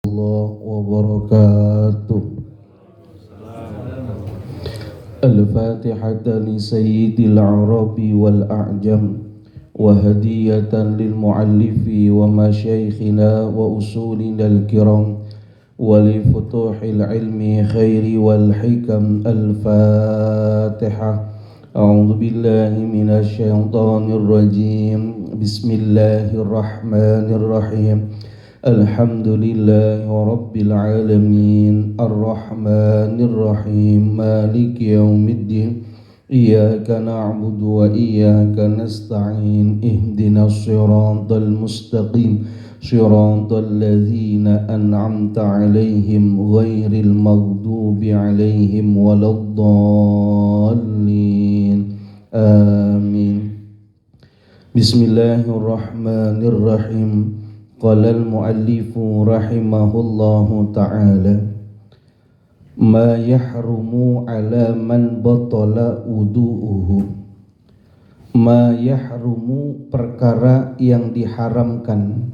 الله وبركاته. الفاتحة لسيد العرب والأعجم وهدية للمؤلف ومشايخنا وأصولنا الكرام ولفتوح العلم خير والحكم. الفاتحة. أعوذ بالله من الشيطان الرجيم. بسم الله الرحمن الرحيم. Alhamdulillahi Rabbil Alamin Ar-Rahmanir Rahim Maliki Yawmiddin Iyyaka na'budu wa iyyaka nasta'in Ihdinas siratal mustaqim Siratal ladzina an'amta 'alaihim ghairil maghdubi 'alaihim waladdallin. Amin. Bismillahirrahmanirrahim. Qala al-muallifu rahimahullahu ta'ala ma yahrumu ala man batala wudu'uhu. Ma yahrumu, perkara yang diharamkan,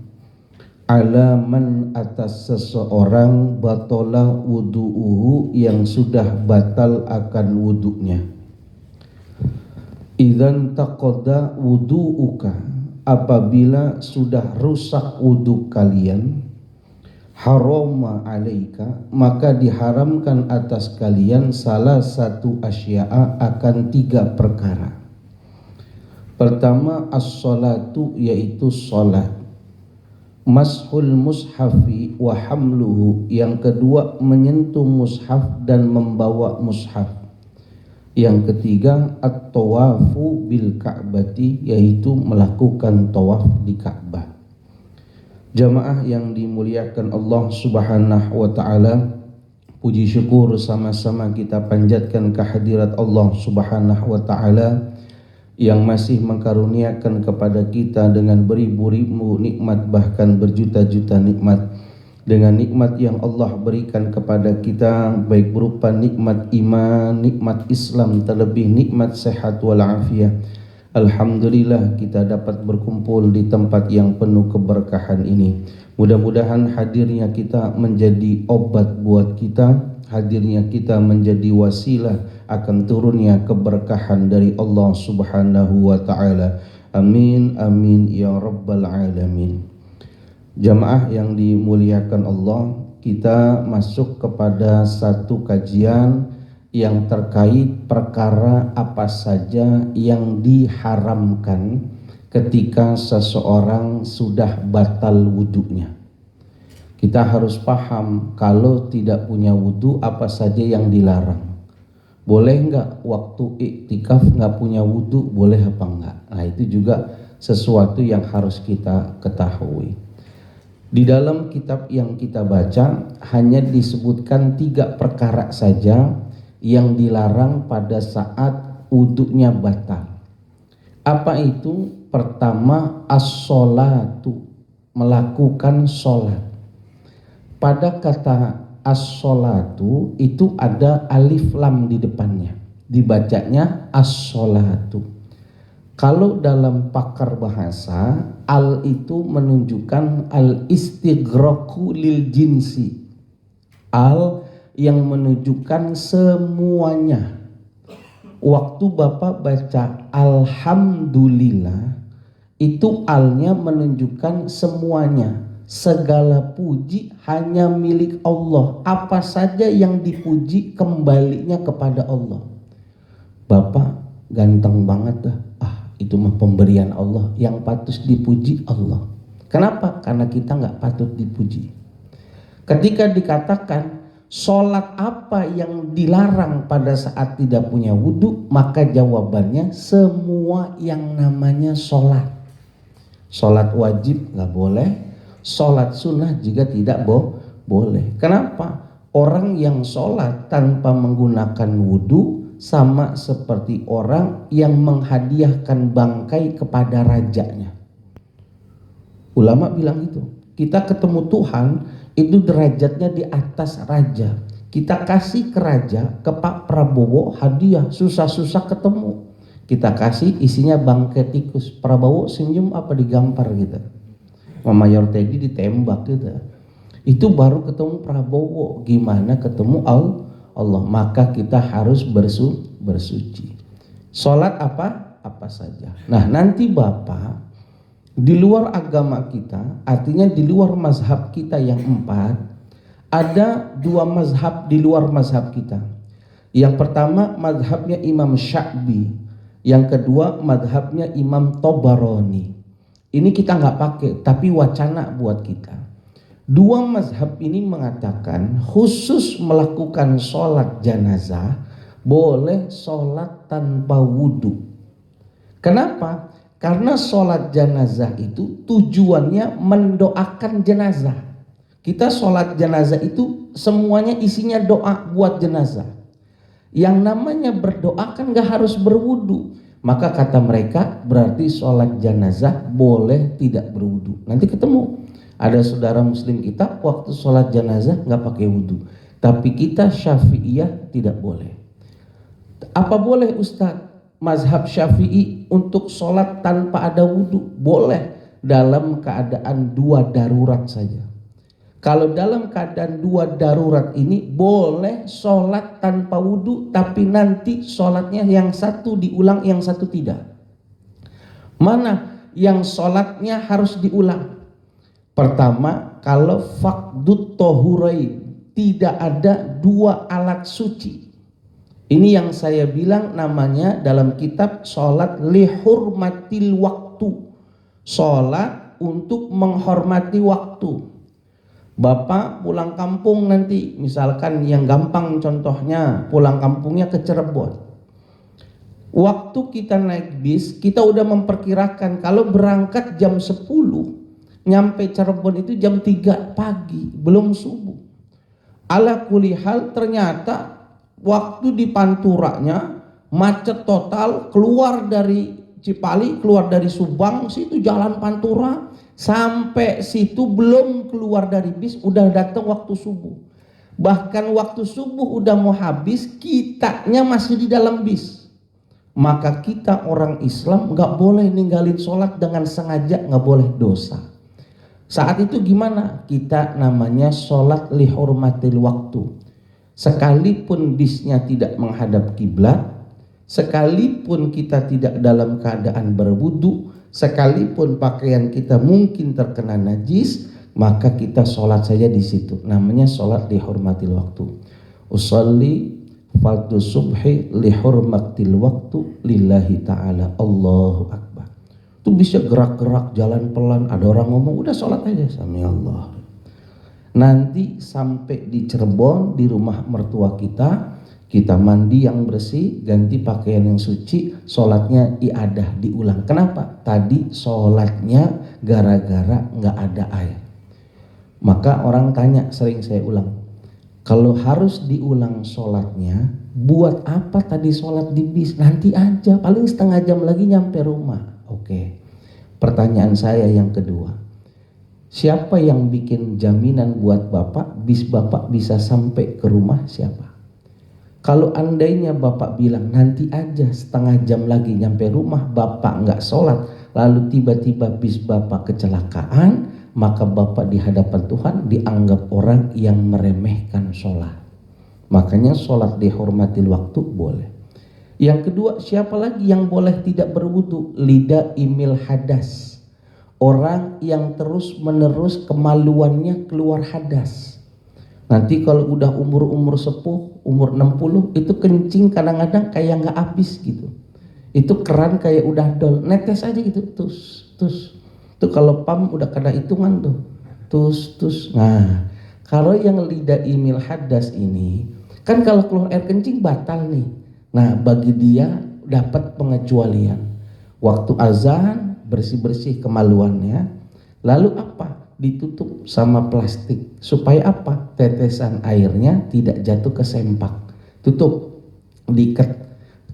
ala man, atas seseorang, batala wudu'uhu, yang sudah batal akan wudu'nya. Idzan taqadda wudu'uka, apabila sudah rusak wudhu kalian, harama alaika, maka diharamkan atas kalian salah satu asya'a, akan 3 perkara. Pertama, as-salatu, yaitu salat. Mashul mushafi wa hamluhu, yang kedua menyentuh mushaf dan membawa mushaf. Yang ketiga, at-tawafu bil ka'bati, yaitu melakukan tawaf di Ka'bah. Jamaah yang dimuliakan Allah Subhanahu wa ta'ala, puji syukur sama-sama kita panjatkan kehadirat Allah Subhanahu wa ta'ala yang masih mengkaruniakan kepada kita dengan beribu-ribu nikmat, bahkan berjuta-juta nikmat. Dengan nikmat yang Allah berikan kepada kita, baik berupa nikmat iman, nikmat Islam, terlebih nikmat sehat walafiat. Alhamdulillah kita dapat berkumpul di tempat yang penuh keberkahan ini. Mudah-mudahan hadirnya kita menjadi obat buat kita, hadirnya kita menjadi wasilah akan turunnya keberkahan dari Allah Subhanahu wa ta'ala. Amin, amin, ya rabbal alamin. Jamaah yang dimuliakan Allah, kita masuk kepada satu kajian yang terkait perkara apa saja yang diharamkan ketika seseorang sudah batal wudhunya. Kita harus paham kalau tidak punya wudhu apa saja yang dilarang. Boleh enggak waktu iktikaf enggak punya wudhu, boleh apa enggak? Nah, itu juga sesuatu yang harus kita ketahui. Di dalam kitab yang kita baca hanya disebutkan 3 perkara saja yang dilarang pada saat wudhunya batal. Apa itu? Pertama, as-sholatu, melakukan sholat. Pada kata as-sholatu itu ada alif lam di depannya, dibacanya as-sholatu. Kalau dalam pakar bahasa, al itu menunjukkan al-istighraqu lil jinsi. Al yang menunjukkan semuanya. Waktu Bapak baca alhamdulillah, itu alnya menunjukkan semuanya. Segala puji hanya milik Allah. Apa saja yang dipuji kembalinya kepada Allah. Bapak ganteng banget dah. Itu mah pemberian Allah, yang patut dipuji Allah. Kenapa? Karena kita nggak patut dipuji. Ketika dikatakan sholat apa yang dilarang pada saat tidak punya wudhu, maka jawabannya semua yang namanya sholat. Sholat wajib nggak boleh, sholat sunnah juga tidak boleh. Kenapa? Orang yang sholat tanpa menggunakan wudhu sama seperti orang yang menghadiahkan bangkai kepada rajanya. Ulama bilang itu, kita ketemu Tuhan itu derajatnya di atas raja. Kita kasih ke raja, ke Pak Prabowo hadiah, susah-susah ketemu. Kita kasih isinya bangkai tikus. Prabowo senyum apa digampar gitu. Mayor Teddy ditembak gitu. Itu baru ketemu Prabowo, gimana ketemu Allah. Maka kita harus bersuci. Sholat apa saja. Nah nanti Bapak, di luar agama kita, artinya di luar mazhab kita yang 4, ada 2 mazhab di luar mazhab kita. Yang pertama mazhabnya Imam Sya'bi, yang kedua mazhabnya Imam Tabarani. Ini kita nggak pakai, tapi wacana buat kita. 2 mazhab ini mengatakan khusus melakukan sholat jenazah boleh sholat tanpa wudhu. Kenapa? Karena sholat jenazah itu tujuannya mendoakan jenazah. Kita sholat jenazah itu semuanya isinya doa buat jenazah. Yang namanya berdoa kan gak harus berwudhu. Maka kata mereka berarti sholat jenazah boleh tidak berwudhu. Nanti ketemu ada saudara muslim kita waktu sholat jenazah gak pakai wudhu. Tapi kita Syafi'iyah tidak boleh. Apa boleh Ustadz? Mazhab Syafi'i untuk sholat tanpa ada wudhu boleh dalam keadaan 2 darurat saja. Kalau dalam keadaan 2 darurat ini boleh sholat tanpa wudhu, tapi nanti sholatnya yang satu diulang, yang satu tidak. Mana yang sholatnya harus diulang? Pertama, kalau faqdut tohurain, tidak ada 2 alat suci. Ini yang saya bilang namanya dalam kitab sholat lihurmatil waktu. Sholat untuk menghormati waktu. Bapak pulang kampung nanti, misalkan yang gampang contohnya, pulang kampungnya ke Cirebon. Waktu kita naik bis, kita udah memperkirakan kalau berangkat jam 10, nyampe Cirebon itu jam 3 pagi, belum subuh. Ala kulihal ternyata waktu di Panturanya macet total, keluar dari Cipali, keluar dari Subang, situ jalan Pantura, sampai situ belum keluar dari bis udah datang waktu subuh. Bahkan waktu subuh udah mau habis, kitanya masih di dalam bis. Maka kita orang Islam nggak boleh ninggalin sholat dengan sengaja, nggak boleh, dosa. Saat itu gimana? Kita namanya sholat lihurmatil waktu. Sekalipun bisnya tidak menghadap kiblat, sekalipun kita tidak dalam keadaan berwudu, sekalipun pakaian kita mungkin terkena najis, maka kita sholat saja di situ. Namanya sholat lihurmatil waktu. Usolli fardhu subhi lihurmatil waktu lillahi ta'ala. Allahu Akbar. Itu bisa gerak-gerak, jalan pelan, ada orang ngomong, udah sholat aja. Sami Allah. Nanti sampai di Cirebon, di rumah mertua kita mandi yang bersih, ganti pakaian yang suci, sholatnya iadah diulang. Kenapa? Tadi sholatnya gara-gara nggak ada air. Maka orang tanya, sering saya ulang, kalau harus diulang sholatnya, buat apa tadi sholat di bis? Nanti aja, paling setengah jam lagi nyampe rumah. Oke. Pertanyaan saya yang kedua, siapa yang bikin jaminan buat Bapak bis Bapak bisa sampai ke rumah? Siapa? Kalau andainya Bapak bilang nanti aja setengah jam lagi nyampe rumah, Bapak nggak sholat, lalu tiba-tiba bis Bapak kecelakaan, maka Bapak di hadapan Tuhan dianggap orang yang meremehkan sholat. Makanya sholat dihormatil waktu boleh. Yang kedua, siapa lagi yang boleh tidak berwudu? Lidah imil hadas. Orang yang terus menerus kemaluannya keluar hadas. Nanti kalau udah umur sepuh, umur 60, itu kencing kadang-kadang kayak nggak habis gitu. Itu keran kayak udah dol, netes aja gitu, tus. Itu kalau pam udah kena hitungan tuh, tus. Nah, kalau yang lidah imil hadas ini, kan kalau keluar air kencing batal nih. Nah, bagi dia dapat pengecualian. Waktu azan bersih-bersih kemaluannya, lalu apa? Ditutup sama plastik supaya apa? Tetesan airnya tidak jatuh ke sempak. Tutup, diikat,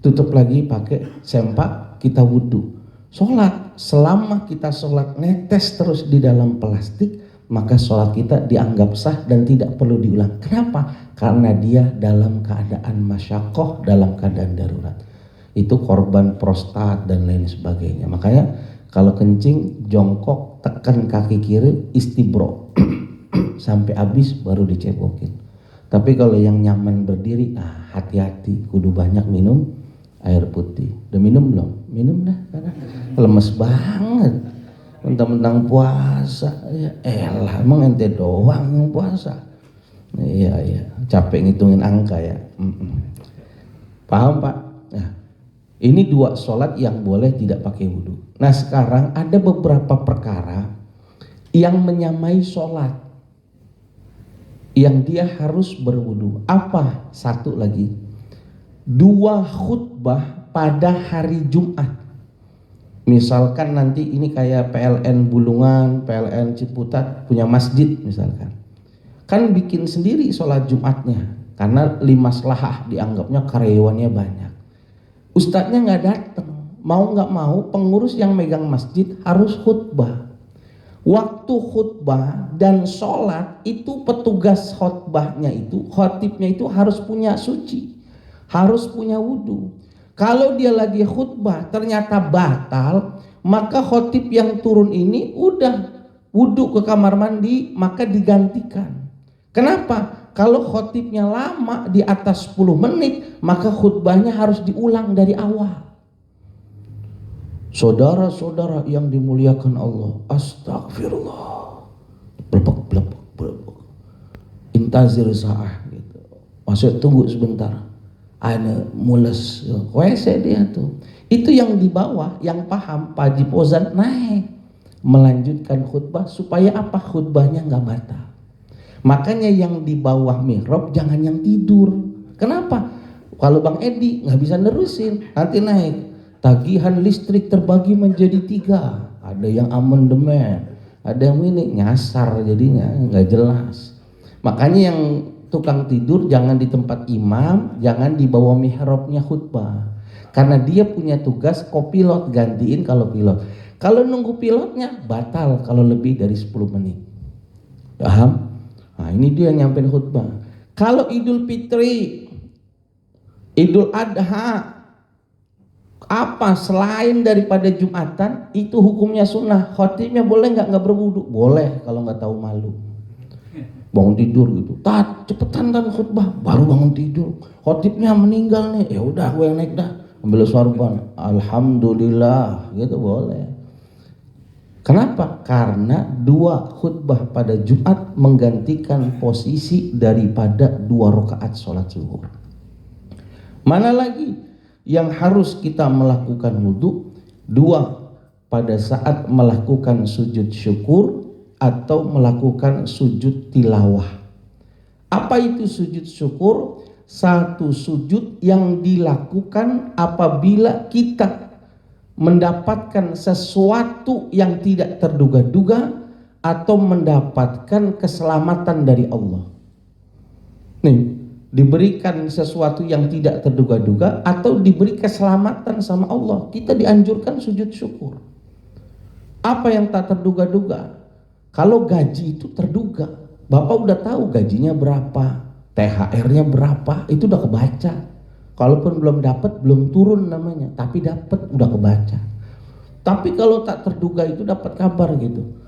tutup lagi pakai sempak, kita wudhu. Sholat, selama kita sholat netes terus di dalam plastik, maka sholat kita dianggap sah dan tidak perlu diulang. Kenapa? Karena dia dalam keadaan masyakoh, dalam keadaan darurat. Itu korban prostat dan lain sebagainya. Makanya kalau kencing jongkok, tekan kaki kiri, istibro. sampai habis baru dicebokin. Tapi kalau yang nyaman berdiri, hati-hati, kudu banyak minum air putih. Udah minum belum? Minum dah, karena lemes banget. Mentang-mentang puasa, ya elah, emang ente doang yang puasa. Iya, capek ngitungin angka ya. Paham Pak? Nah, ini 2 sholat yang boleh tidak pakai wudhu. Nah sekarang ada beberapa perkara yang menyamai sholat, yang dia harus berwudhu. Apa? Satu lagi, 2 khutbah pada hari Jumat. Misalkan nanti ini kayak PLN Bulungan, PLN Ciputat punya masjid misalkan, kan bikin sendiri sholat Jumatnya karena limaslahah, dianggapnya karyawannya banyak. Ustadznya nggak datang, mau nggak mau pengurus yang megang masjid harus khutbah. Waktu khutbah dan sholat itu petugas khutbahnya itu, khotibnya itu harus punya suci, harus punya wudhu. Kalau dia lagi khutbah ternyata batal, maka khotib yang turun ini udah wudhu ke kamar mandi, maka digantikan. Kenapa? Kalau khotibnya lama di atas 10 menit, maka khutbahnya harus diulang dari awal. Saudara-saudara yang dimuliakan Allah, astagfirullah, blebek, intazir sa'ah gitu. Maksud tunggu sebentar, ada mules, WC dia tuh. Itu yang di bawah, yang paham Pak Haji Pozan naik melanjutkan khutbah supaya apa? Khutbahnya nggak batal. Makanya yang di bawah mihrab jangan yang tidur. Kenapa? Kalau Bang Edi nggak bisa nerusin, nanti naik. Tagihan listrik terbagi menjadi 3. Ada yang amandemen, ada yang ini nyasar, jadinya nggak jelas. Makanya yang tukang tidur jangan di tempat imam, jangan di bawah mihrabnya khutbah. Karena dia punya tugas kopilot, gantiin kalau pilot. Kalau nunggu pilotnya batal kalau lebih dari 10 menit. Paham? Nah ini dia nyampein khutbah. Kalau Idul Fitri, Idul Adha, apa selain daripada Jumatan, itu hukumnya sunnah. Khotibnya boleh nggak berwudu? Boleh kalau nggak tahu malu. Bangun tidur gitu, cepetan kan khutbah, baru bangun tidur. Khotibnya meninggal nih, ya udah gue yang naik dah, ambil sorban, alhamdulillah, gitu boleh. Kenapa? Karena 2 khutbah pada Jumat menggantikan posisi daripada 2 rakaat sholat zuhur. Mana lagi yang harus kita melakukan wudhu? 2, pada saat melakukan sujud syukur atau melakukan sujud tilawah. Apa itu sujud syukur? Satu sujud yang dilakukan apabila kita mendapatkan sesuatu yang tidak terduga-duga atau mendapatkan keselamatan dari Allah. Nih, diberikan sesuatu yang tidak terduga-duga atau diberi keselamatan sama Allah, kita dianjurkan sujud syukur. Apa yang tak terduga-duga? Kalau gaji itu terduga, Bapak udah tahu gajinya berapa, THR-nya berapa, itu udah kebaca. Kalaupun belum dapat, belum turun namanya, tapi dapat, udah kebaca. Tapi kalau tak terduga itu dapat kabar gitu.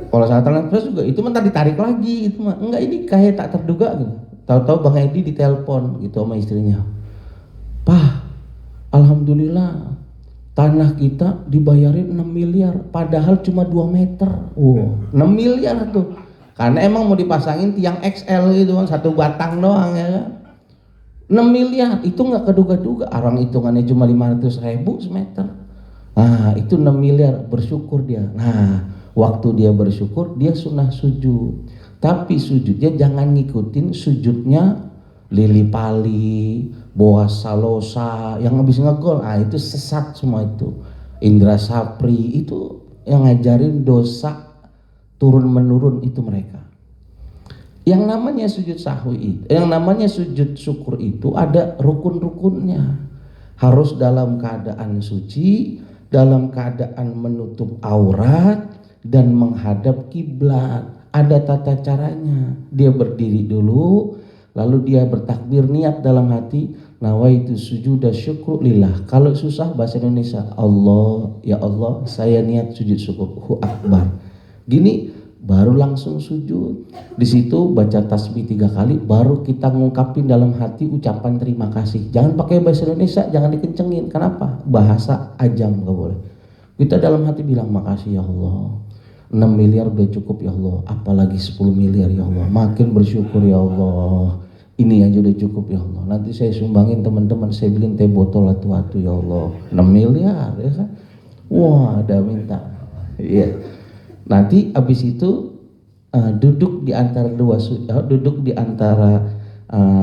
Kalau saat transfer juga itu mah ditarik lagi, itu mah enggak, ini kayak tak terduga gitu. Tahu-tahu Bang Edi ditelepon gitu sama istrinya, "Pak, alhamdulillah tanah kita dibayarin 6 miliar padahal cuma 2 meter. Wow, 6 miliar tuh. Karena emang mau dipasangin tiang XL gitu kan, 1 batang doang ya kan. 6 miliar itu nggak keduga-duga, orang hitungannya cuma 500.000 semeter. Nah itu 6 miliar, bersyukur dia. Nah waktu dia bersyukur, dia sunnah sujud. Tapi sujudnya jangan ngikutin sujudnya Lili Pali, Boas Salosa yang habis ngegol. Itu sesat semua itu. Indra Sapri itu yang ngajarin dosa turun menurun itu mereka. Yang namanya sujud sahwi itu, yang namanya sujud syukur itu ada rukun-rukunnya. Harus dalam keadaan suci, dalam keadaan menutup aurat dan menghadap kiblat. Ada tata caranya. Dia berdiri dulu, lalu dia bertakbir niat dalam hati, nawaitu sujuda syukur lillah. Kalau susah bahasa Indonesia, Allah, ya Allah, saya niat sujud syukur, Allahu Akbar. Gini baru langsung sujud. Di situ baca tasbih 3 kali, baru kita ngungkapin dalam hati ucapan terima kasih. Jangan pakai bahasa Indonesia, jangan dikencengin. Kenapa? Bahasa ajam nggak boleh. Kita dalam hati bilang makasih ya Allah. 6 miliar udah cukup ya Allah, apalagi 10 miliar ya Allah. Makin bersyukur ya Allah. Ini aja udah cukup ya Allah. Nanti saya sumbangin teman-teman, saya beliin teh botol atu-atu ya Allah. 6 miliar ya kan? Wah, ada minta. Iya. Nanti habis itu duduk di antara duduk di antara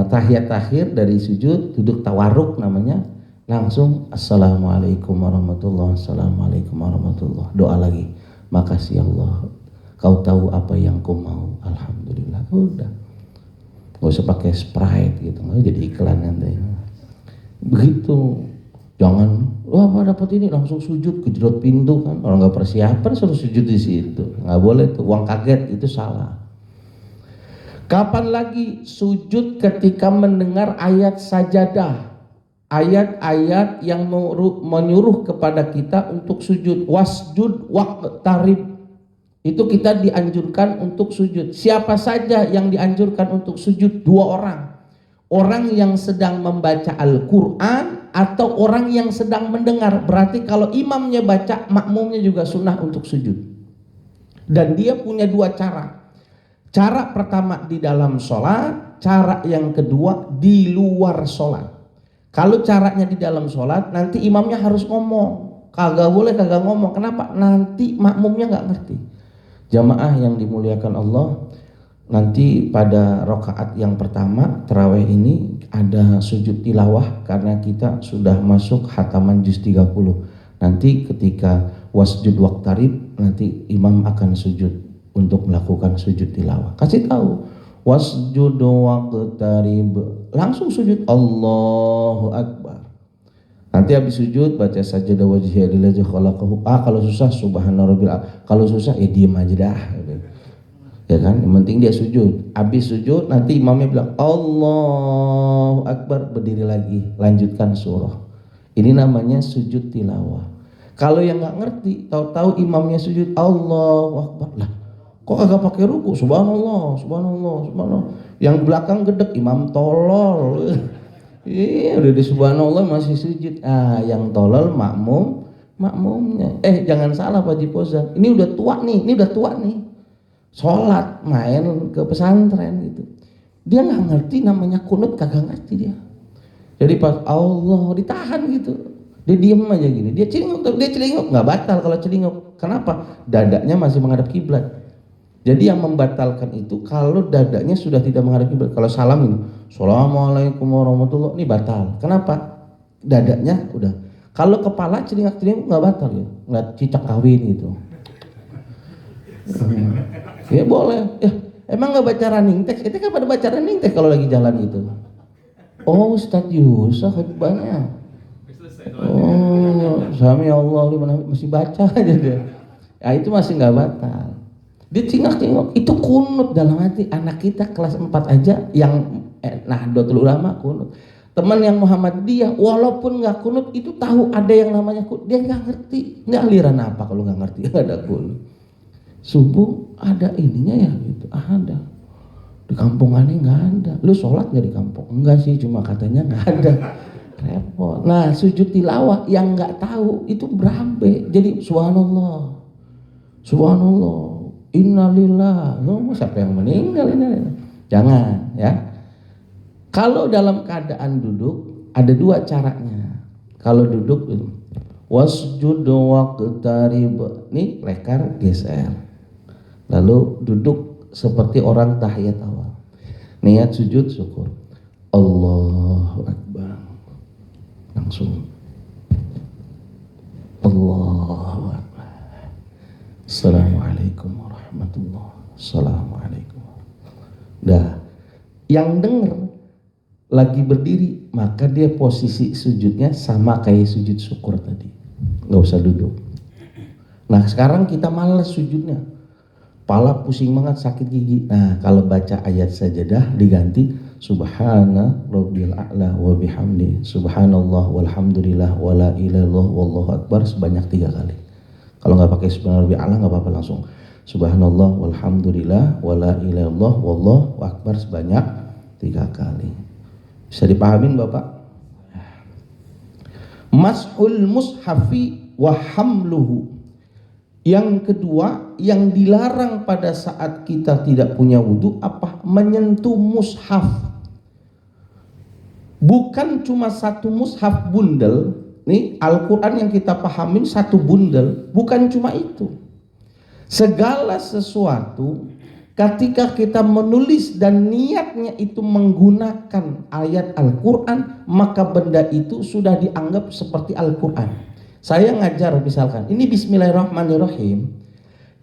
tahiyat akhir dari sujud, duduk tawarruk namanya. Langsung assalamualaikum warahmatullahi wabarakatuh. Assalamualaikum warahmatullahi. Doa lagi. Makasih Allah. Kau tahu apa yang kau mau. Alhamdulillah. Udah. Gak usah pakai Sprite gitu, nggak jadi iklan nanti. Begitu, jangan, wah apa dapat ini langsung sujud kejedot pintu kan, orang nggak persiapan suruh sujud di situ, nggak boleh tuh, uang kaget itu salah. Kapan lagi sujud? Ketika mendengar ayat sajadah, ayat-ayat yang menyuruh kepada kita untuk sujud. Wasjud waqtarib. Itu kita dianjurkan untuk sujud. Siapa saja yang dianjurkan untuk sujud? 2 orang. Orang yang sedang membaca Al-Quran atau orang yang sedang mendengar. Berarti kalau imamnya baca, makmumnya juga sunnah untuk sujud. Dan dia punya 2 cara. Cara pertama di dalam sholat, cara yang kedua di luar sholat. Kalau caranya di dalam sholat, nanti imamnya harus ngomong. Kagak boleh kagak ngomong. Kenapa? Nanti makmumnya nggak ngerti. Jamaah yang dimuliakan Allah, nanti pada rakaat yang pertama tarawih ini ada sujud tilawah karena kita sudah masuk khataman juz 30. Nanti ketika wasjud waqtarib, nanti imam akan sujud untuk melakukan sujud tilawah. Kasih tahu wasjud waqtarib, langsung sujud Allahu Akbar. Nanti habis sujud baca sajadah wajhiya lillazi khalaqahu. Kalau susah subhana rabbil a'la. Kalau susah ya diem aja dah. Ya kan? Yang penting dia sujud. Habis sujud nanti imamnya bilang Allahu Akbar, berdiri lagi, lanjutkan surah. Ini namanya sujud tilawah. Kalau yang nggak ngerti, tahu-tahu imamnya sujud Allahu Akbar. Lah, kok agak pakai ruku? Subhanallah, subhanallah, subhanallah. Yang belakang gedek, imam tolol. Iya, udah di subhanallah masih sujud. Yang tolol makmumnya. Jangan salah Pak Haji Fauzan. Ini udah tua nih. Sholat main ke pesantren gitu. Dia nggak ngerti namanya kunut, kagak ngerti dia. Jadi pas Allah ditahan gitu. Dia diem aja gini. Dia celinguk, nggak batal kalau celinguk. Kenapa? Dadanya masih menghadap kiblat. Jadi yang membatalkan itu kalau dadanya sudah tidak menghadap kiblat. Kalau salam ini, Assalamualaikum warahmatullahi, ini batal. Kenapa? Dadanya udah. Kalau kepala celingak-celinguk nggak batal ya, nggak cicak kawin gitu. Ya boleh. Emang nggak baca running text? Itu kan pada baca running text kalau lagi jalan itu. Oh Ustadz Yusuf banyak. Oh Sami Allah masih baca aja dia. Ya itu masih nggak batal. Dia cingak-cingok, itu kunut dalam hati. Anak kita kelas 4 aja yang Nahdlatul Ulama kunut. Teman yang Muhammadiyah walaupun nggak kunut itu tahu ada yang namanya kunut. Dia nggak ngerti. Ini aliran apa kalau nggak ngerti ada kunut. Subuh ada ininya ya gitu. Ada. Di kampung aneh nggak ada. Lu sholat nggak di kampung? Enggak sih, cuma katanya nggak ada. Repot. Nah sujud tilawah yang nggak tahu itu berambe. Jadi subhanallah, subhanallah. Innalillah, siapa yang meninggal ini? Jangan ya. Kalau dalam keadaan duduk ada 2 caranya. Kalau duduk wasjud waqtarib, nih lekar geser. Lalu duduk seperti orang tahiyat awal. Niat sujud syukur. Allahu Akbar. Langsung Allahu Akbar. Assalamualaikum warahmatullahi. Assalamualaikum. Dah, yang denger lagi berdiri, maka dia posisi sujudnya sama kayak sujud syukur tadi. Nggak usah duduk. Nah sekarang kita malas sujudnya, kepala pusing banget, sakit gigi. Nah kalau baca ayat sajadah diganti Subhana rabbil a'la wa bihamdi, subhanallah walhamdulillah wala ilaha illallah wallahu akbar sebanyak 3 kali. Kalau nggak pakai subhana rabbil a'la nggak apa-apa, langsung Subhanallah walhamdulillah wala ilaha illallah wallahu akbar sebanyak 3 kali. Bisa dipahamin Bapak? Mashul mushafi wa hamluhu. Yang kedua, yang dilarang pada saat kita tidak punya wudu apa? Menyentuh mushaf. Bukan cuma satu mushaf bundel. Nih Al-Quran yang kita pahamin satu bundel. Bukan cuma itu. Segala sesuatu ketika kita menulis dan niatnya itu menggunakan ayat Al-Quran, maka benda itu sudah dianggap seperti Al-Quran. Saya ngajar misalkan, ini Bismillahirrahmanirrahim.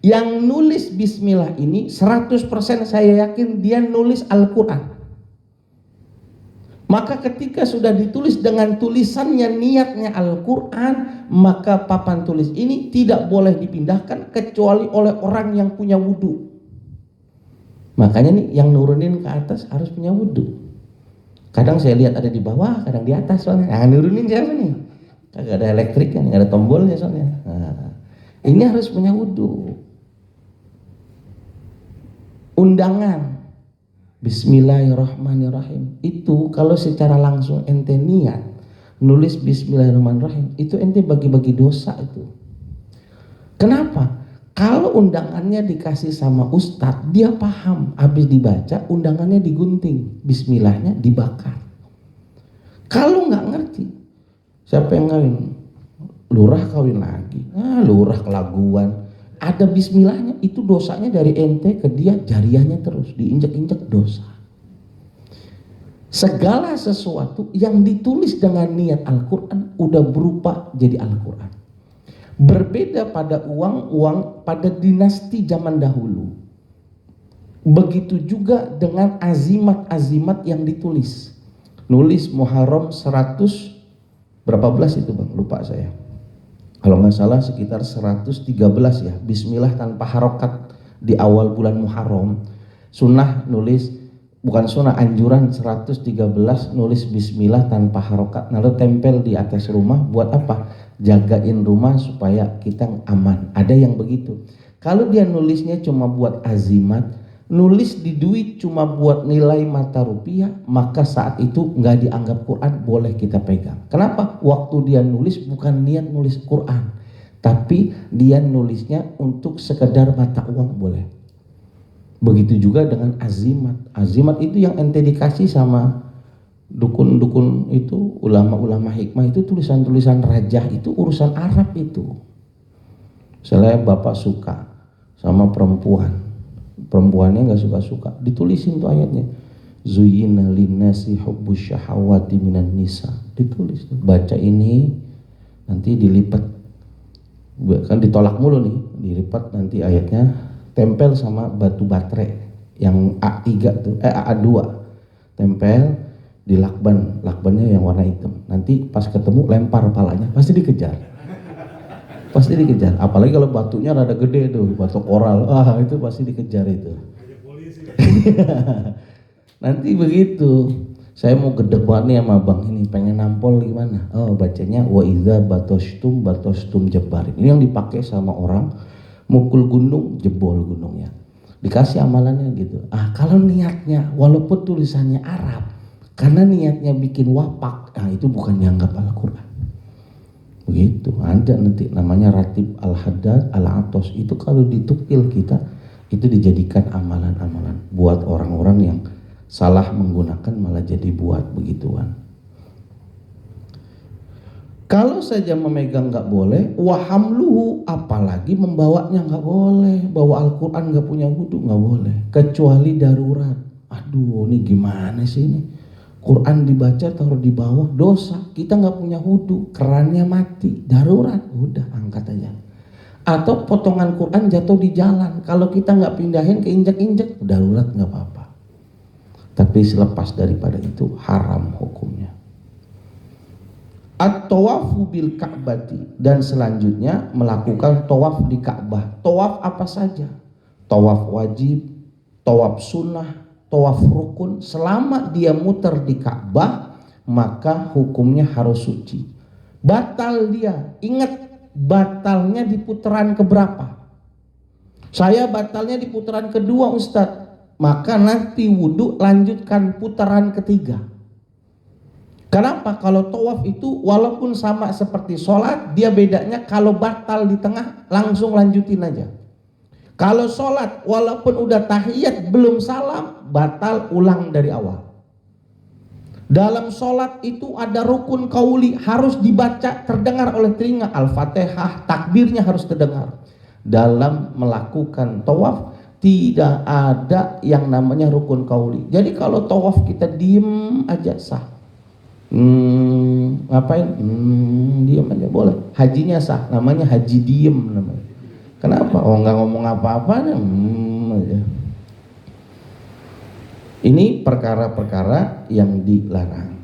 Yang nulis Bismillah ini 100% saya yakin dia nulis Al-Quran. Maka ketika sudah ditulis dengan tulisannya niatnya Al-Quran, maka papan tulis ini tidak boleh dipindahkan kecuali oleh orang yang punya wudu. Makanya nih yang nurunin ke atas harus punya wudu. Kadang saya lihat ada di bawah, kadang di atas soalnya. Nah, nurunin siapa nih? Kagak ada elektrik kan, nggak ada tombolnya soalnya. Nah, ini harus punya wudu. Undangan Bismillahirrahmanirrahim itu kalau secara langsung ente niat nulis Bismillahirrahmanirrahim itu ente bagi-bagi dosa itu. Kenapa? Kalau undangannya dikasih sama ustadz, dia paham, habis dibaca undangannya digunting, Bismillahnya dibakar. Kalau nggak ngerti, siapa yang kawin? Lurah kawin lagi, lurah kelaguan. Ada Bismillahnya, itu dosanya dari ente ke dia, jariahnya terus diinjak-injak dosa. Segala sesuatu yang ditulis dengan niat Al-Quran udah berubah jadi Al-Quran. Berbeda pada uang pada dinasti zaman dahulu. Begitu juga dengan azimat-azimat yang ditulis. Nulis Muharram 100 berapa belas itu Bang? Lupa saya. Kalau nggak salah sekitar 113 ya. Bismillah tanpa harokat di awal bulan Muharram. Sunnah nulis, bukan sunnah, anjuran 113 nulis Bismillah tanpa harokat. Lalu tempel di atas rumah buat apa? Jagain rumah supaya kita aman. Ada yang begitu. Kalau dia nulisnya cuma buat azimat, nulis di duit cuma buat nilai mata rupiah, maka saat itu nggak dianggap Quran, boleh kita pegang. Kenapa? Waktu dia nulis bukan niat nulis Quran, tapi dia nulisnya untuk sekedar mata uang, boleh. Begitu juga dengan azimat. Azimat itu yang ente dikasih sama dukun-dukun itu, ulama-ulama hikmah itu, tulisan-tulisan rajah itu urusan Arab itu. Misalnya bapak suka sama perempuannya nggak suka-suka, ditulisin tuh ayatnya, zuyyina linnasi hubbus syahawati minan nisa, ditulis tuh. Baca ini nanti dilipat, kan ditolak mulu nih, dilipat nanti ayatnya, tempel sama batu baterai yang A3 tuh, A2, tempel di lakbannya yang warna hitam. Nanti pas ketemu lempar palanya, pasti dikejar. Pasti dikejar. Apalagi kalau batunya rada gede tuh, batu koral. Itu pasti dikejar itu. Nanti begitu. Saya mau gede banget nih sama Bang ini, pengen nampol gimana? Bacanya wa idza batostum jabbarin. Ini yang dipakai sama orang mukul gunung, jebol gunungnya. Dikasih amalannya gitu. Kalau niatnya walaupun tulisannya Arab, karena niatnya bikin wapak, itu bukan dianggap Al-Quran. Begitu, ada nanti namanya Ratib Al-Haddad Al-Atos, itu kalau ditukil kita, itu dijadikan amalan-amalan buat orang-orang yang salah menggunakan, malah jadi buat begituan. Kalau saja memegang nggak boleh, wahamluhu, apalagi membawanya nggak boleh. Bawa Al-Quran nggak punya wudu nggak boleh, kecuali darurat. Aduh, ini gimana sih ini? Quran dibaca taruh di bawah, dosa. Kita nggak punya wudu, kerannya mati, darurat, udah angkat aja. Atau potongan Quran jatuh di jalan, kalau kita nggak pindahin keinjak-injak, darurat nggak apa-apa. Tapi selepas daripada itu haram hukumnya. At-tawafu bil Ka'bati, dan selanjutnya melakukan tawaf di Ka'bah. Tawaf apa saja? Tawaf wajib, tawaf sunnah, tawaf rukun, selama dia muter di Ka'bah maka hukumnya harus suci. Batal dia, ingat batalnya di putaran keberapa? Saya batalnya di putaran kedua Ustadz, maka nanti wudhu lanjutkan putaran ketiga. Kenapa? Kalau tawaf itu walaupun sama seperti sholat, dia bedanya kalau batal di tengah langsung lanjutin aja. Kalau sholat walaupun udah tahiyat belum salam, batal ulang dari awal. Dalam sholat itu ada rukun qauli, harus dibaca terdengar oleh telinga, Al-Fatihah, takbirnya harus terdengar. Dalam melakukan tawaf tidak ada yang namanya rukun qauli. Jadi kalau tawaf kita diem aja sah. Ngapain? Diem aja boleh. Hajinya sah, namanya haji diem namanya. Kenapa? Oh nggak ngomong apa-apa aja. Ini perkara-perkara yang dilarang.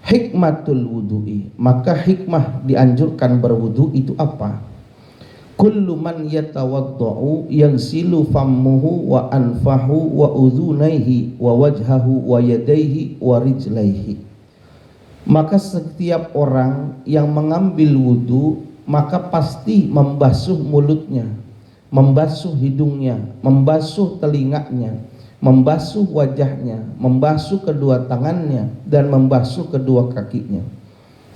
Hikmatul wudu'i, maka hikmah dianjurkan berwudu itu apa? Kullu man yatawadda'u yaghsilu fammuhu wa anfahu wa udhunaihi wa wajhahu wa yadaihi wa rijlaihi. Maka setiap orang yang mengambil wudu maka pasti membasuh mulutnya, membasuh hidungnya, membasuh telinganya, membasuh wajahnya, membasuh kedua tangannya, dan membasuh kedua kakinya.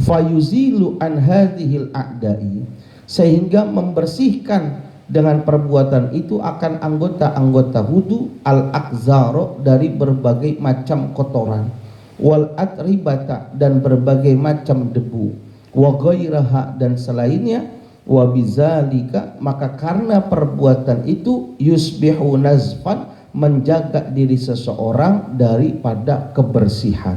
Fayuzilu an hadhil a'da'i, sehingga membersihkan dengan perbuatan itu akan anggota-anggota wudu al-aqzaro dari berbagai macam kotoran, wal atribata dan berbagai macam debu, wa ghairaha dan selainnya, wa bizalika maka karena perbuatan itu yusbihu nazfan menjaga diri seseorang daripada kebersihan.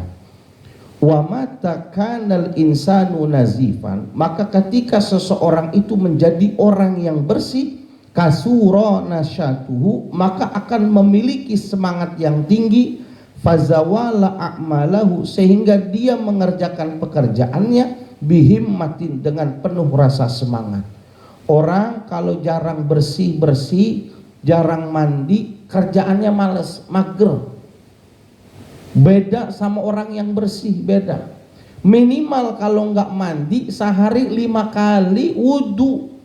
Wa mata kanal insanu nazifan, maka ketika seseorang itu menjadi orang yang bersih, kasura nasyatuhu, maka akan memiliki semangat yang tinggi, fazawala a'malahu, sehingga dia mengerjakan pekerjaannya bihimmatin, dengan penuh rasa semangat. Orang kalau jarang bersih-bersih, jarang mandi, kerjaannya males, mager. Beda sama orang yang bersih, beda. Minimal kalau nggak mandi sehari 5 kali wudu.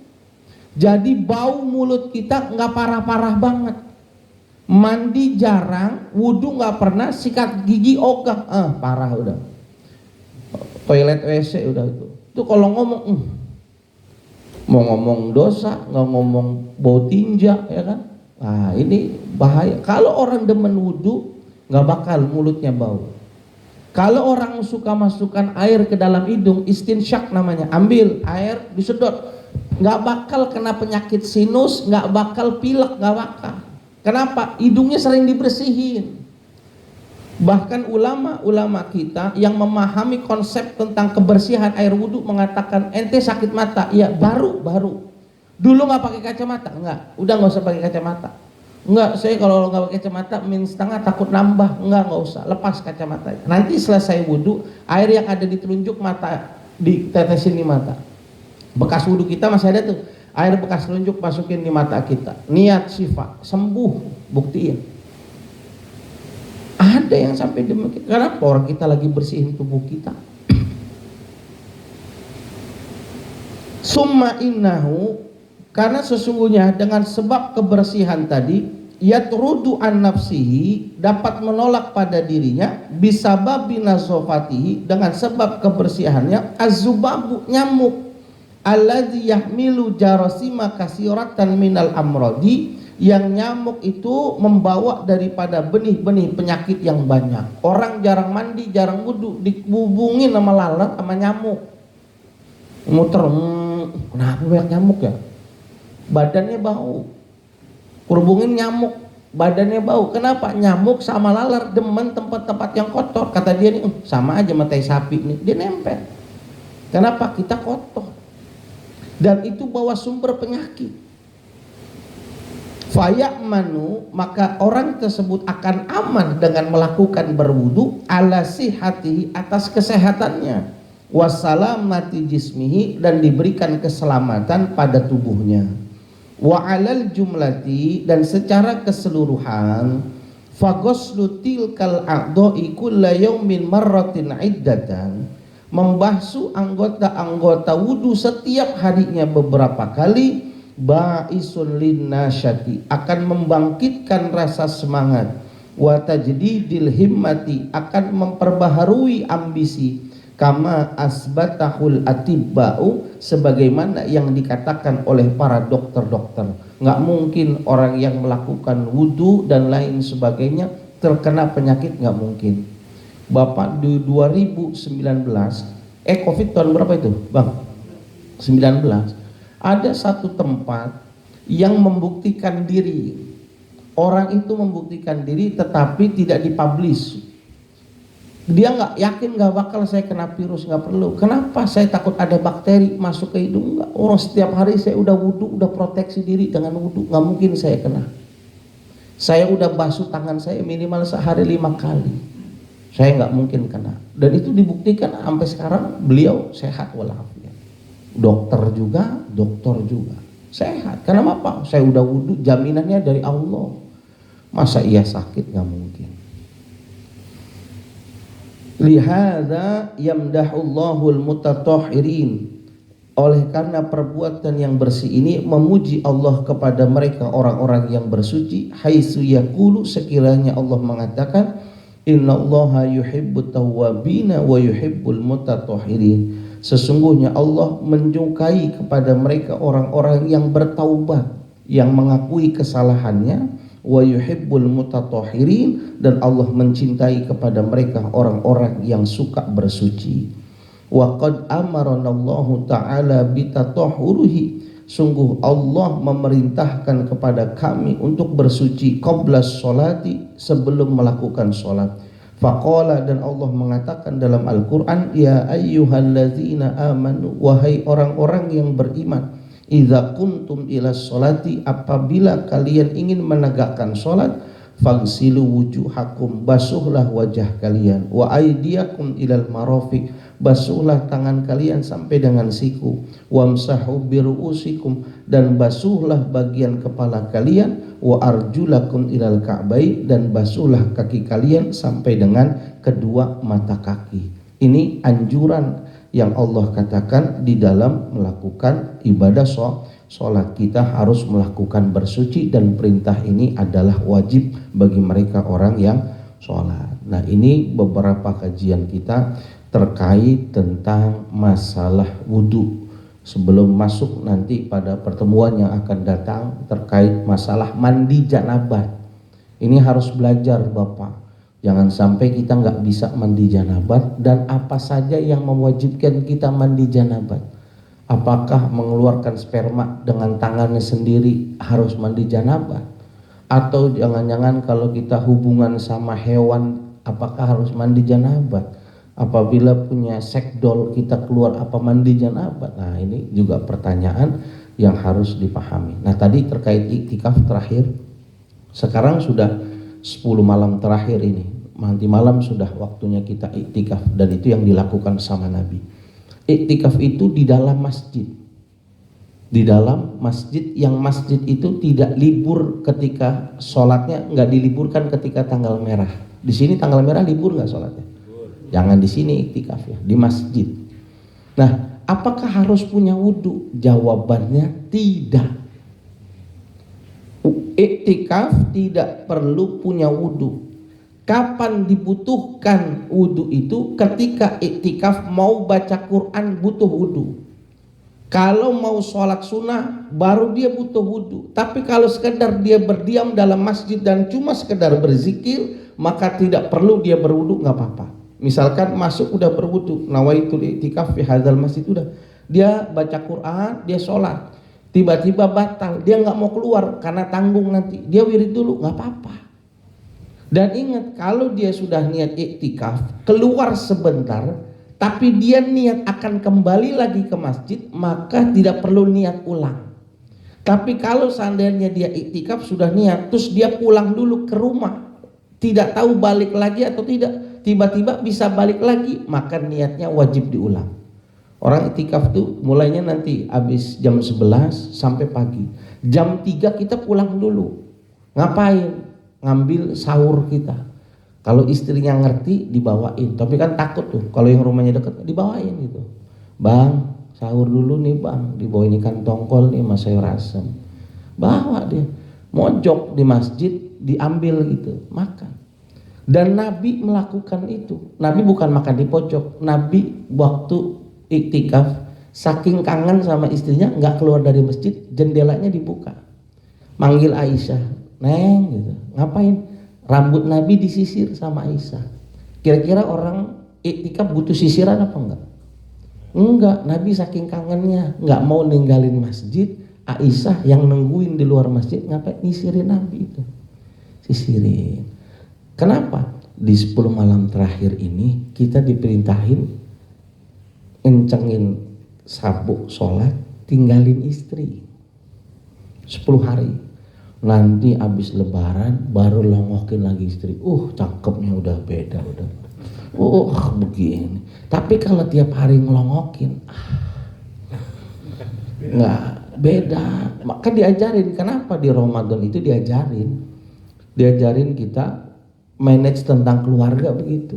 Jadi bau mulut kita nggak parah-parah banget. Mandi jarang, wudu nggak pernah, sikat gigi ogah, parah udah. Toilet WC udah itu. Itu kalau ngomong, mau ngomong dosa, nggak ngomong bau tinja, ya kan? Nah ini bahaya. Kalau orang demen wudu, nggak bakal mulutnya bau. Kalau orang suka masukkan air ke dalam hidung, istinsyak namanya, ambil air disedot, nggak bakal kena penyakit sinus, nggak bakal pilek, nggak bakal. Kenapa? Hidungnya sering dibersihin. Bahkan ulama-ulama kita yang memahami konsep tentang kebersihan air wudhu mengatakan, ente sakit mata, ya baru. Dulu nggak pakai kacamata, enggak, udah nggak usah pakai kacamata. Enggak, saya kalau nggak pakai kacamata min setengah takut nambah, nggak usah, lepas kacamatanya. Nanti selesai wudhu, air yang ada di telunjuk mata ditetesin di mata. Bekas wudhu kita masih ada tuh, air bekas telunjuk masukin di mata kita. Niat syifa, sembuh, buktiin. Ada yang sampai demikian. Kenapa? Orang kita lagi bersihin tubuh kita. Summa innahu, karena sesungguhnya dengan sebab kebersihan tadi, yatrudu an nafsihi, dapat menolak pada dirinya, bisababi nasofatihi, dengan sebab kebersihannya, azubabu, nyamuk, alladzi yahmilu jarasima kasiratan minal amrodi, yang nyamuk itu membawa daripada benih-benih penyakit yang banyak. Orang jarang mandi, jarang wudu, dihubungin sama lalat, sama nyamuk. Muter, kenapa banyak nyamuk ya? Badannya bau. Hubungin nyamuk, badannya bau. Kenapa? Nyamuk sama lalat demen tempat-tempat yang kotor. Kata dia nih, sama aja sama tai sapi nih, dia nempel. Kenapa? Kita kotor. Dan itu bawa sumber penyakit. Fayamanu, maka orang tersebut akan aman dengan melakukan berwudu, ala sihatihi, atas kesehatannya, wassalamati jismihi, dan diberikan keselamatan pada tubuhnya, wa alal jumlati, dan secara keseluruhan, faghuslu tilkal a'dha'i kulla yaumin marratin iddatan, membasuh anggota-anggota wudu setiap harinya beberapa kali, ba'isun linnasyati, akan membangkitkan rasa semangat, wa tajdidil himmati, akan memperbaharui ambisi, kama asbatahul atibba'u, sebagaimana yang dikatakan oleh para dokter-dokter. Nggak mungkin orang yang melakukan wudu dan lain sebagainya terkena penyakit, nggak mungkin. Bapak di 2019 Covid tahun berapa itu Bang? 19. Ada satu tempat yang membuktikan diri, orang itu membuktikan diri tetapi tidak dipublish. Dia nggak yakin nggak bakal saya kena virus, nggak perlu. Kenapa? Saya takut ada bakteri masuk ke hidung. Nggak. Orang setiap hari saya udah wudu, udah proteksi diri dengan wudu, nggak mungkin saya kena. Saya udah basuh tangan saya minimal sehari 5 kali. Saya nggak mungkin kena. Dan itu dibuktikan sampai sekarang beliau sehat walafiat. Dokter juga sehat. Karena apa? Saya udah wudu, jaminannya dari Allah. Masa ia sakit? Nggak mungkin. Lihada yamdahullahul mutatahhirin, oleh karena perbuatan yang bersih ini memuji Allah kepada mereka orang-orang yang bersuci. Haitsu yaqulu, sekiranya Allah mengatakan, innallaha yuhibbut tawwabina wa yuhibbul mutatahhirin, sesungguhnya Allah menyukai kepada mereka orang-orang yang bertaubat, yang mengakui kesalahannya, wa yuhibbul mutatahhirin, dan Allah mencintai kepada mereka orang-orang yang suka bersuci. Wa qad amaranallahu ta'ala bitatahhuruhi, sungguh Allah memerintahkan kepada kami untuk bersuci qabla sholati, sebelum melakukan sholat. Faqala, dan Allah mengatakan dalam Al-Quran, ya ayyuhalladzina amanu, wahai orang-orang yang beriman, idza kuntum ila sholati, apabila kalian ingin menegakkan sholat, fagsilu wujuhakum, basuhlah wajah kalian, wa aydiyakum ilal marafiq, basuhlah tangan kalian sampai dengan siku, wamsahu biruusikum, dan basuhlah bagian kepala kalian, wa arjulakum ilal ka'bai, dan basuhlah kaki kalian sampai dengan kedua mata kaki. Ini anjuran yang Allah katakan di dalam melakukan ibadah sholat. Kita harus melakukan bersuci, dan perintah ini adalah wajib bagi mereka orang yang sholat. Nah, ini beberapa kajian kita terkait tentang masalah wudhu. Sebelum masuk nanti pada pertemuan yang akan datang terkait masalah mandi janabat, ini harus belajar Bapak. Jangan sampai kita nggak bisa mandi janabat. Dan apa saja yang mewajibkan kita mandi janabat? Apakah mengeluarkan sperma dengan tangannya sendiri harus mandi janabat? Atau jangan-jangan kalau kita hubungan sama hewan, apakah harus mandi janabat? Apabila punya sekdol kita keluar, apa mandi janabat? Nah, ini juga pertanyaan yang harus dipahami. Nah, tadi terkait iktikaf terakhir, sekarang sudah 10 malam terakhir ini, nanti malam sudah waktunya kita iktikaf, dan itu yang dilakukan sama Nabi. Iktikaf itu di dalam masjid, di dalam masjid, yang masjid itu tidak libur ketika sholatnya, nggak diliburkan ketika tanggal merah. Di sini tanggal merah libur nggak sholatnya? Jangan di sini iktikaf ya, di masjid. Nah, apakah harus punya wudhu? Jawabannya tidak. Iktikaf tidak perlu punya wudhu. Kapan dibutuhkan wudhu itu? Ketika iktikaf mau baca Quran butuh wudhu. Kalau mau sholat sunnah baru dia butuh wudhu. Tapi kalau sekedar dia berdiam dalam masjid dan cuma sekedar berzikir, maka tidak perlu dia berwudhu, nggak apa-apa. Misalkan masuk udah berwudhu, nawaitul iktikaf fi hadzal masjid, udah dia baca Quran, dia sholat, tiba-tiba batal, dia nggak mau keluar karena tanggung nanti, dia wirid dulu, nggak apa-apa. Dan ingat, kalau dia sudah niat iktikaf, keluar sebentar, tapi dia niat akan kembali lagi ke masjid, maka tidak perlu niat ulang. Tapi kalau seandainya dia iktikaf sudah niat, terus dia pulang dulu ke rumah, tidak tahu balik lagi atau tidak, tiba-tiba bisa balik lagi, maka niatnya wajib diulang. Orang iktikaf tuh mulainya nanti habis jam 11 sampai pagi. Jam 3 kita pulang dulu. Ngapain? Ngambil sahur kita. Kalau istrinya ngerti dibawain, tapi kan takut tuh kalau yang rumahnya dekat dibawain gitu. Bang, sahur dulu nih bang, dibawain ikan tongkol nih sama sayur asem. Bawa dia, mojok di masjid, diambil gitu, makan. Dan Nabi melakukan itu. Nabi bukan makan di pojok. Nabi waktu iktikaf, saking kangen sama istrinya, nggak keluar dari masjid, jendelanya dibuka. Manggil Aisyah, Neng, gitu. Ngapain? Rambut Nabi disisir sama Aisyah. Kira-kira orang iktikaf butuh sisiran apa enggak? Enggak. Nabi saking kangennya, nggak mau ninggalin masjid. Aisyah yang nungguin di luar masjid, ngapain? Nyisirin Nabi itu, sisirin. Kenapa? Di 10 malam terakhir ini kita diperintahin ngencengin sabuk sholat, tinggalin istri 10 hari. Nanti abis lebaran baru longokin lagi istri. Cakepnya udah beda, udah. Begini. Tapi kalau tiap hari ngelongokin, nggak beda. Maka diajarin. Kenapa di Ramadan itu diajarin kita manage tentang keluarga begitu.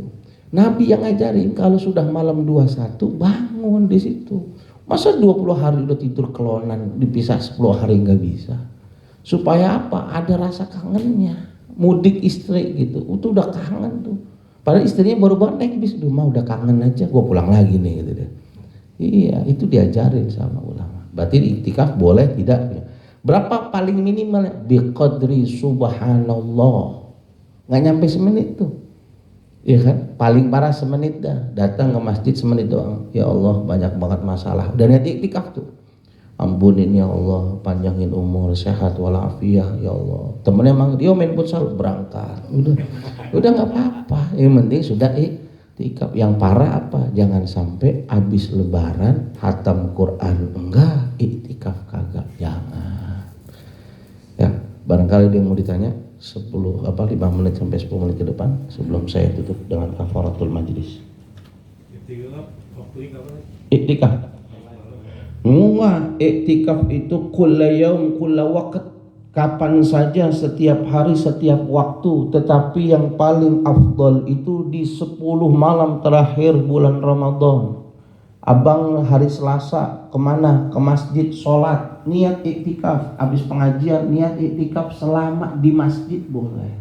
Nabi yang ngajarin kalau sudah malam 21 bangun di situ. Masa 20 hari udah tidur kelonan dipisah 10 hari nggak bisa. Supaya apa? Ada rasa kangennya. Mudik istri gitu. Itu udah kangen tuh. Padahal istrinya baru banget bis, udah kangen aja, gue pulang lagi nih gitu deh. Iya, itu diajarin sama ulama. Berarti iktikaf boleh tidak? Berapa paling minimalnya? Biqadri subhanallah. Nggak nyampe semenit tuh, ya kan? Paling parah semenit dah. Datang ke masjid semenit doang. Ya Allah, banyak banget masalah. Dan niat iktikaf tuh, ampunin ya Allah, panjangin umur, sehat walafiat ya Allah. Temennya emang dia main futsal, berangkat. Udah nggak apa-apa. Yang penting sudah iktikaf. Yang parah apa? Jangan sampai habis lebaran hatam Quran enggak, iktikaf kagak, jangan. Ya, barangkali dia mau ditanya 5 menit sampai 10 menit ke depan sebelum saya tutup dengan kafaratul majlis. Iktikaf. Iktikaf itu kulla yaum kulla waqt, kapan saja, setiap hari, setiap waktu, tetapi yang paling afdal itu di 10 malam terakhir bulan Ramadan. Abang hari Selasa kemana? Ke masjid sholat, niat iktikaf. Habis pengajian niat iktikaf selama di masjid boleh.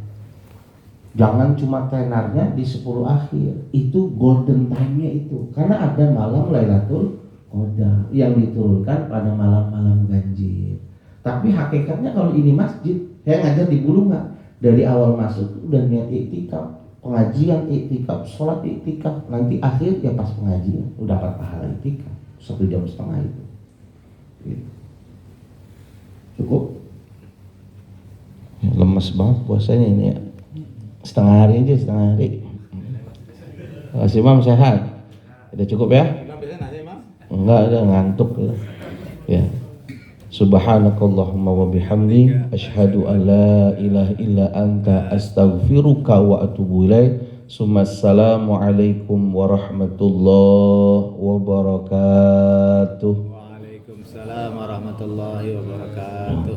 Jangan cuma tenarnya di 10 akhir. Itu golden time-nya itu. Karena ada malam Lailatul Qadar yang diturunkan pada malam-malam ganjil. Tapi hakikatnya kalau ini masjid, saya ngajar di Bulungan, dari awal masuk udah niat iktikaf. Pengajian iktikaf, sholat iktikaf, nanti akhir ya pas pengajian udah dapat pahala iktikaf 1,5 jam itu. Gitu. Cukup? Ya, lemes banget puasanya ini ya. Setengah hari aja, setengah hari. Imam sehat. Udah cukup ya? Enggak, ada ngantuk ya. Subhanakallahumma wa bihamdi asyhadu an la ilaha illa anta astaghfiruka wa atubu ilaik. Assalamu alaikum warahmatullahi wabarakatuh. Waalaikumsalam warahmatullahi wabarakatuh.